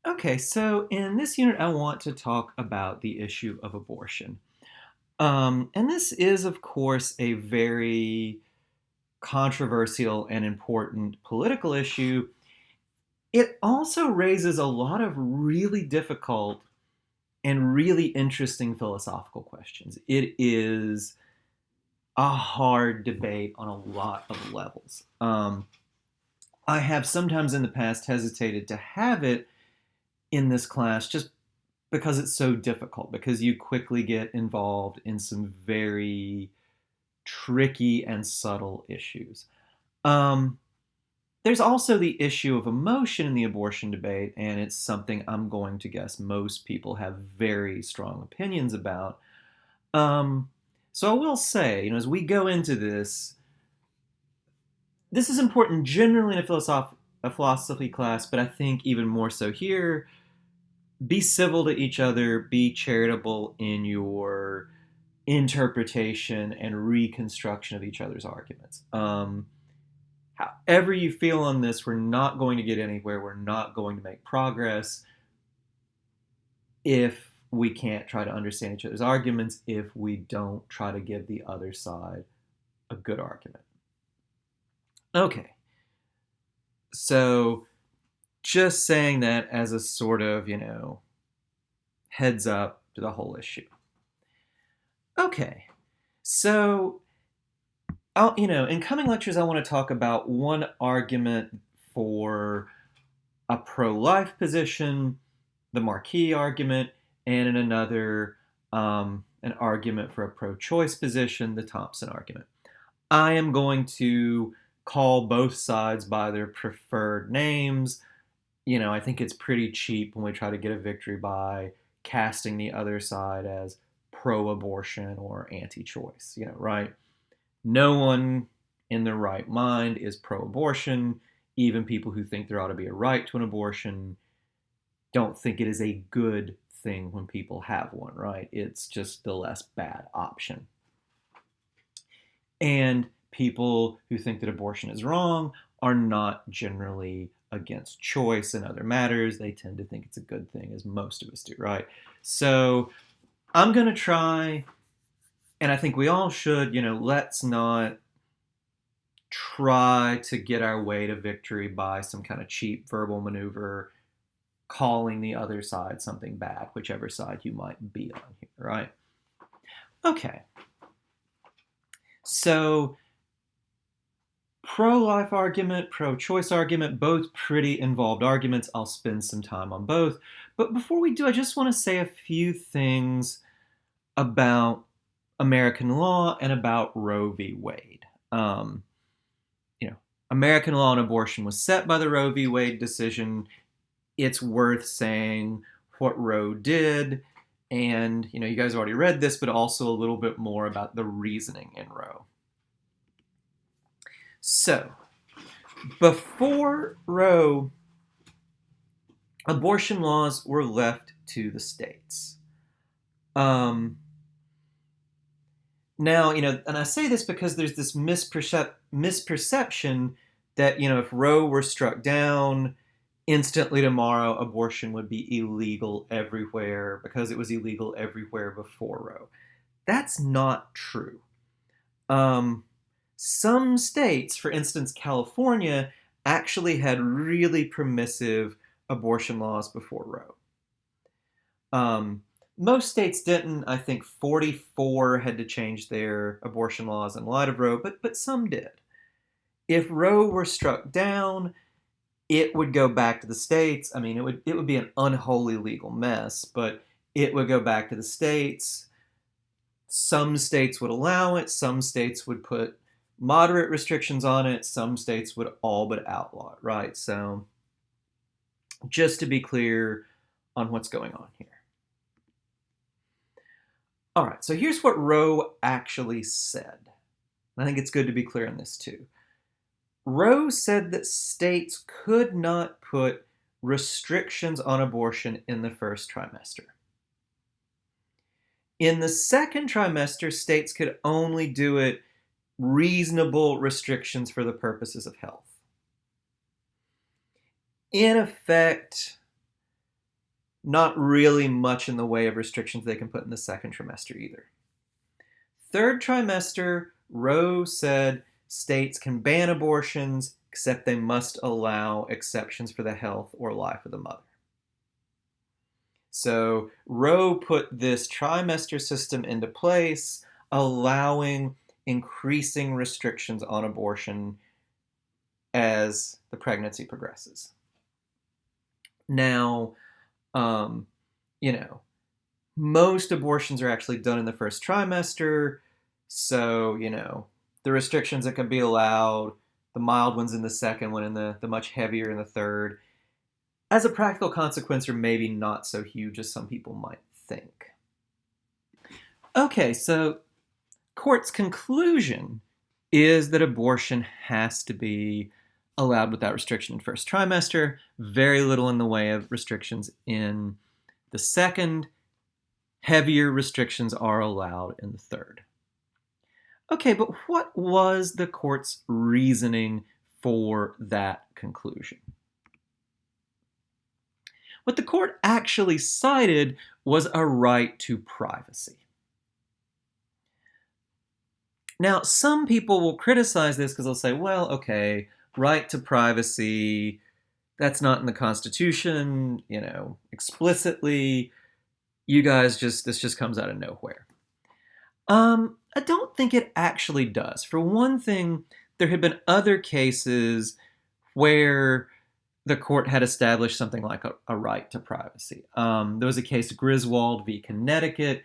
Okay, so in this unit, I want to talk about the issue of abortion. And this is, of course, a very controversial and important political issue. It also raises a lot of really difficult and really interesting philosophical questions. It is a hard debate on a lot of levels. I have sometimes in the past hesitated to have it in this class just because it's so difficult, because you quickly get involved in some very tricky and subtle issues. Um, there's also the issue of emotion in the abortion debate, and it's something I'm going to guess most people have very strong opinions about. Um, so I will say, as we go into this is important generally in a philosophy class, but I think even more so here. Be civil to each other, be charitable in your interpretation and reconstruction of each other's arguments. However you feel on this, we're not going to get anywhere. We're not going to make progress if we can't try to understand each other's arguments, if we don't try to give the other side a good argument. Okay, so just saying that as a sort of, heads up to the whole issue. Okay, so in coming lectures, I want to talk about one argument for a pro-life position, the Marquis argument, and in another, an argument for a pro-choice position, the Thompson argument. I am going to call both sides by their preferred names. I think it's pretty cheap when we try to get a victory by casting the other side as pro-abortion or anti-choice, right? No one in their right mind is pro-abortion. Even people who think there ought to be a right to an abortion don't think it is a good thing when people have one, right? It's just the less bad option. And people who think that abortion is wrong are not generally against choice and other matters. They tend to think it's a good thing, as most of us do, right? So I'm going to try, and I think we all should, let's not try to get our way to victory by some kind of cheap verbal maneuver, calling the other side something bad, whichever side you might be on here, right? Okay. So, pro-life argument, pro-choice argument, both pretty involved arguments. I'll spend some time on both. But before we do, I just want to say a few things about American law and about Roe v. Wade. American law on abortion was set by the Roe v. Wade decision. It's worth saying what Roe did, and you guys already read this, but also a little bit more about the reasoning in Roe. So, before Roe, abortion laws were left to the states. Now, and I say this because there's this misperception that, if Roe were struck down, instantly tomorrow abortion would be illegal everywhere because it was illegal everywhere before Roe. That's not true. Some states, for instance, California, actually had really permissive abortion laws before Roe. Most states didn't. I think 44 had to change their abortion laws in light of Roe, but some did. If Roe were struck down, it would go back to the states. I mean, it would be an unholy legal mess, but it would go back to the states. Some states would allow it. Some states would put moderate restrictions on it. Some states would all but outlaw it, right? So just to be clear on what's going on here. All right, so here's what Roe actually said. I think it's good to be clear on this too. Roe said that states could not put restrictions on abortion in the first trimester. In the second trimester, states could only do it reasonable restrictions for the purposes of health. In effect, Not really much in the way of restrictions they can put in the second trimester either. Third trimester, Roe said states can ban abortions, except they must allow exceptions for the health or life of the mother. So Roe put this trimester system into place, allowing increasing restrictions on abortion as the pregnancy progresses. Now, um, you know, most abortions are actually done in the first trimester. So, the restrictions that can be allowed, the mild ones in the second one, and the much heavier in the third, as a practical consequence, are maybe not so huge as some people might think. Okay, so court's conclusion is that abortion has to be allowed without restriction in first trimester, very little in the way of restrictions in the second, heavier restrictions are allowed in the third. Okay, but what was the court's reasoning for that conclusion? What the court actually cited was a right to privacy. Now, some people will criticize this because they'll say, well, okay, right to privacy, that's not in the Constitution, explicitly. This just comes out of nowhere. I don't think it actually does. For one thing, there had been other cases where the court had established something like a right to privacy. There was a case, Griswold v. Connecticut.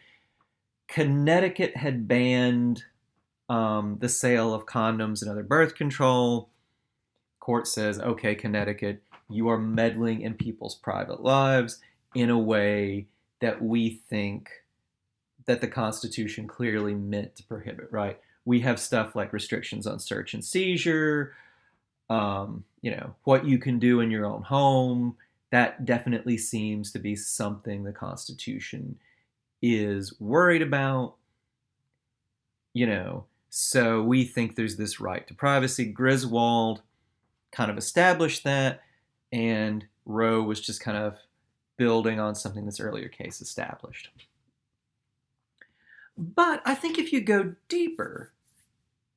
Connecticut had banned the sale of condoms and other birth control. Court says, okay, Connecticut, you are meddling in people's private lives in a way that we think that the Constitution clearly meant to prohibit, right? We have stuff like restrictions on search and seizure, what you can do in your own home. That definitely seems to be something the Constitution is worried about, so we think there's this right to privacy. Griswold kind of established that, and Roe was just kind of building on something this earlier case established. But I think if you go deeper,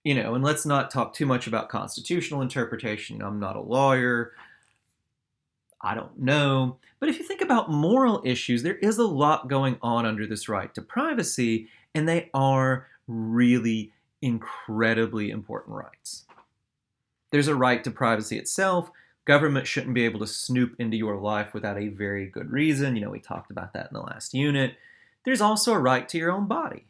and let's not talk too much about constitutional interpretation. I'm not a lawyer. I don't know. But if you think about moral issues, there is a lot going on under this right to privacy, and they are really incredibly important rights. There's a right to privacy itself. Government shouldn't be able to snoop into your life without a very good reason. We talked about that in the last unit. There's also a right to your own body.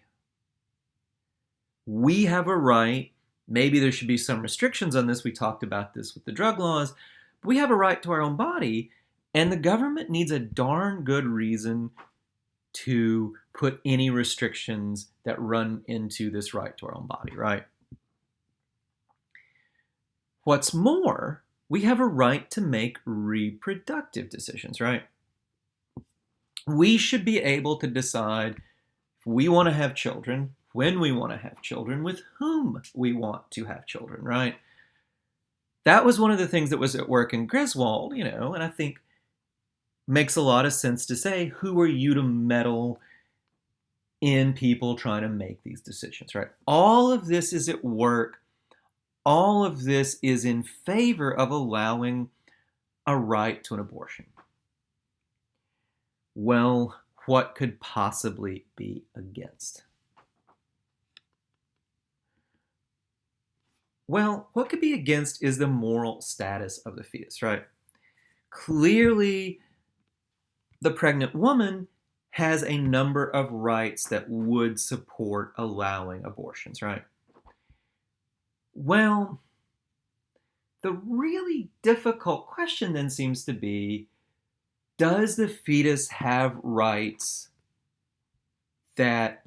We have a right, maybe there should be some restrictions on this. We talked about this with the drug laws. But we have a right to our own body, and the government needs a darn good reason to put any restrictions that run into this right to our own body, right? What's more, we have a right to make reproductive decisions, right? We should be able to decide if we want to have children, when we want to have children, with whom we want to have children, right? That was one of the things that was at work in Griswold, and I think makes a lot of sense to say, who are you to meddle in people trying to make these decisions, right? All of this is at work. All of this is in favor of allowing a right to an abortion. Well, what could possibly be against? Well, what could be against is the moral status of the fetus, right? Clearly, the pregnant woman has a number of rights that would support allowing abortions, right? Well, the really difficult question then seems to be, does the fetus have rights that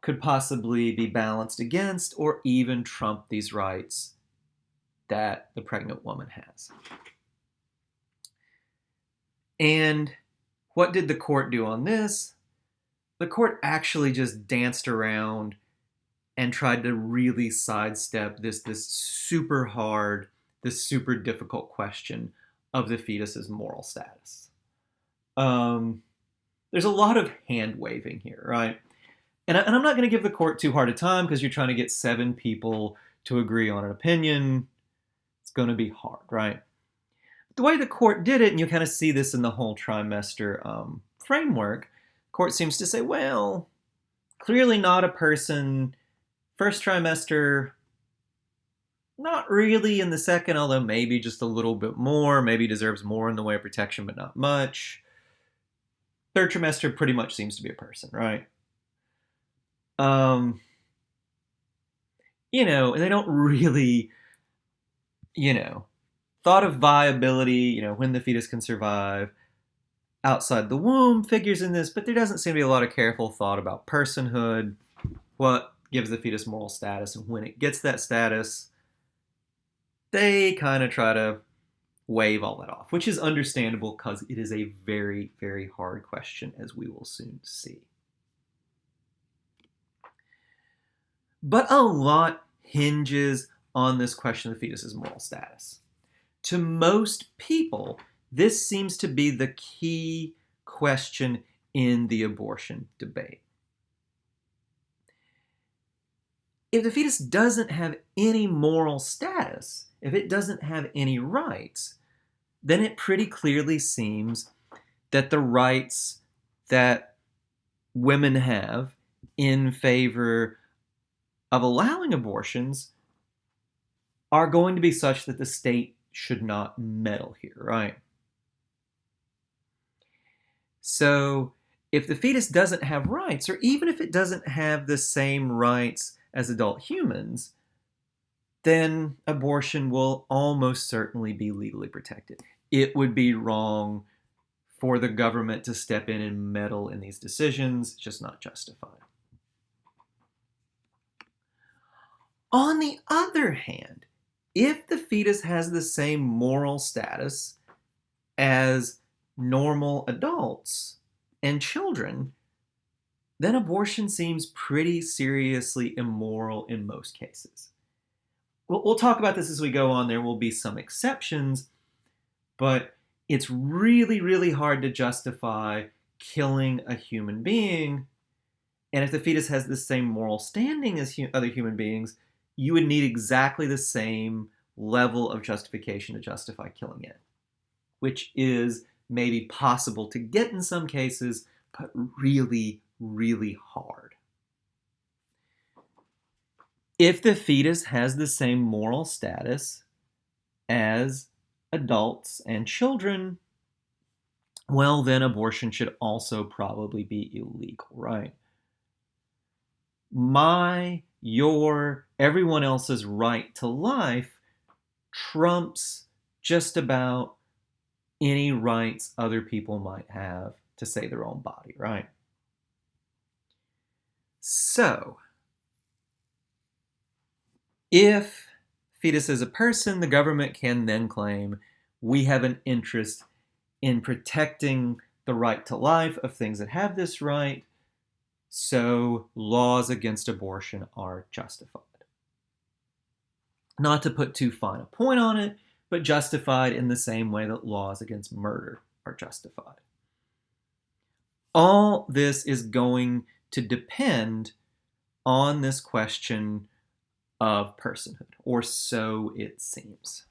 could possibly be balanced against or even trump these rights that the pregnant woman has? And what did the court do on this? The court actually just danced around and tried to really sidestep this super hard, this super difficult question of the fetus's moral status. There's a lot of hand waving here, right? And I'm not going to give the court too hard a time because you're trying to get 7 people to agree on an opinion. It's going to be hard, right? The way the court did it, and you kind of see this in the whole trimester framework, court seems to say, well, clearly not a person. First trimester, not really in the second, although maybe just a little bit more. Maybe deserves more in the way of protection, but not much. Third trimester pretty much seems to be a person, right? And they don't really, thought of viability, when the fetus can survive outside the womb figures in this, but there doesn't seem to be a lot of careful thought about personhood, what gives the fetus moral status, and when it gets that status, they kind of try to wave all that off, which is understandable because it is a very, very hard question, as we will soon see. But a lot hinges on this question of the fetus's moral status. To most people, this seems to be the key question in the abortion debate. If the fetus doesn't have any moral status, if it doesn't have any rights, then it pretty clearly seems that the rights that women have in favor of allowing abortions are going to be such that the state should not meddle here, right? So if the fetus doesn't have rights, or even if it doesn't have the same rights as adult humans, then abortion will almost certainly be legally protected. It would be wrong for the government to step in and meddle in these decisions. It's just not justified. On the other hand, if the fetus has the same moral status as normal adults and children, then abortion seems pretty seriously immoral in most cases. We'll talk about this as we go on. There will be some exceptions, but it's really, really hard to justify killing a human being. And if the fetus has the same moral standing as other human beings, you would need exactly the same level of justification to justify killing it, which is maybe possible to get in some cases, but really, really hard. If the fetus has the same moral status as adults and children, well, then abortion should also probably be illegal, right? Your, everyone else's right to life trumps just about any rights other people might have to say their own body, right? So, if fetus is a person, the government can then claim we have an interest in protecting the right to life of things that have this right, so laws against abortion are justified. Not to put too fine a point on it, but justified in the same way that laws against murder are justified. All this is going to depend on this question of personhood, or so it seems.